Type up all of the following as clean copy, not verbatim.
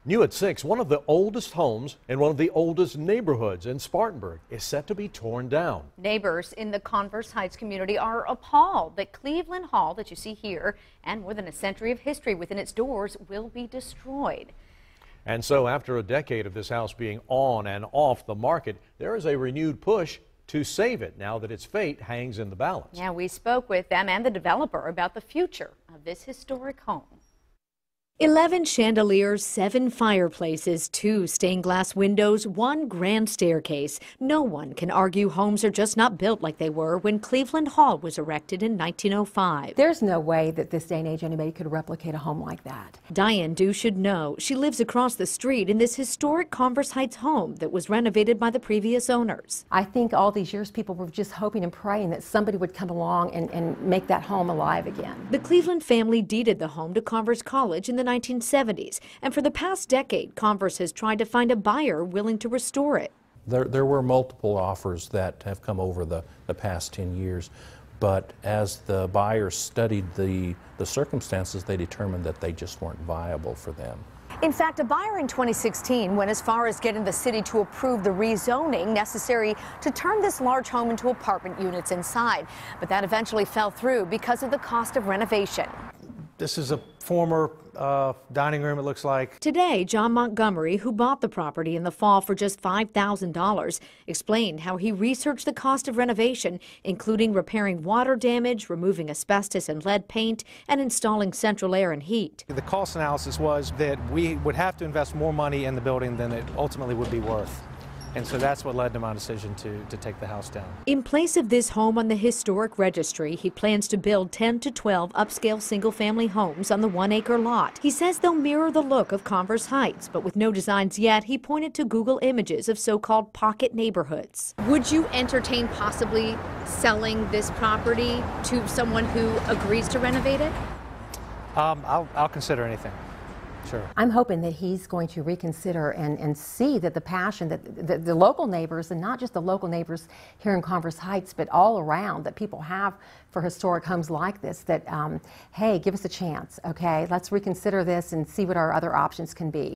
New at 6, one of the oldest homes in one of the oldest neighborhoods in Spartanburg is set to be torn down. Neighbors in the Converse Heights community are appalled that Cleveland Hall that you see here and more than a century of history within its doors will be destroyed. And so after a decade of this house being on and off the market, there is a renewed push to save it now that its fate hangs in the balance. Yeah, we spoke with them and the developer about the future of this historic home. 11 chandeliers, 7 fireplaces, 2 stained glass windows, 1 grand staircase. No one can argue homes are just not built like they were when Cleveland Hall was erected in 1905. There's no way that this day and age anybody could replicate a home like that. Diane Dew should know. She lives across the street in this historic Converse Heights home that was renovated by the previous owners. I think all these years people were just hoping and praying that somebody would come along and make that home alive again. The Cleveland family deeded the home to Converse College in the 1970s, and for the past decade, Converse has tried to find a buyer willing to restore it. There were multiple offers that have come over the past 10 years, but as the buyers studied the circumstances, they determined that they just weren't viable for them. In fact, a buyer in 2016 went as far as getting the city to approve the rezoning necessary to turn this large home into apartment units inside. But that eventually fell through because of the cost of renovation. This is a former dining room, it looks like. Today, John Montgomery, who bought the property in the fall for just $5,000, explained how he researched the cost of renovation, including repairing water damage, removing asbestos and lead paint, and installing central air and heat. The cost analysis was that we would have to invest more money in the building than it ultimately would be worth. And so that's what led to my decision to take the house down. In place of this home on the historic registry, he plans to build 10 to 12 upscale single-family homes on the 1-acre lot. He says they'll mirror the look of Converse Heights, but with no designs yet, he pointed to Google images of so-called pocket neighborhoods. Would you entertain possibly selling this property to someone who agrees to renovate it? I'll consider anything. Sure. I'm hoping that he's going to reconsider and see that the passion that the local neighbors, and not just the local neighbors here in Converse Heights, but all around, that people have for historic homes like this, that, hey, give us a chance, okay? Let's reconsider this and see what our other options can be.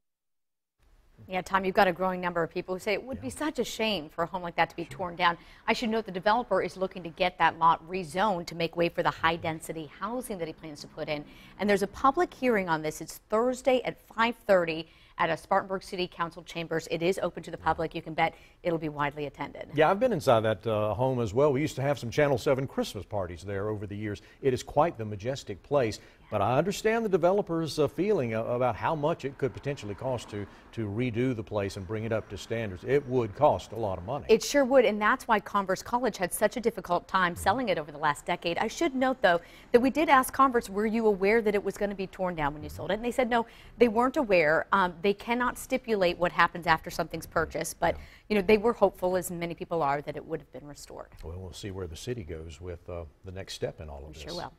Yeah, Tom, you've got a growing number of people who say it would be such a shame for a home like that to be torn down. I should note the developer is looking to get that lot rezoned to make way for the high-density housing that he plans to put in. And there's a public hearing on this. It's Thursday at 5:30 at a Spartanburg City Council chambers. It is open to the public. You can bet it'll be widely attended. Yeah, I've been inside that home as well. We used to have some Channel 7 Christmas parties there over the years. It is quite the majestic place, but I understand the developer's feeling about how much it could potentially cost to redo the place and bring it up to standards. It would cost a lot of money. It sure would, and that's why Converse College had such a difficult time selling it over the last decade. I should note, though, that we did ask Converse, were you aware that it was going to be torn down when you sold it? And they said no, they weren't aware. They cannot stipulate what happens after something's purchased, but you know, they were hopeful, as many people are, that it would have been restored. Well, we'll see where the city goes with the next step in all of this. We sure will.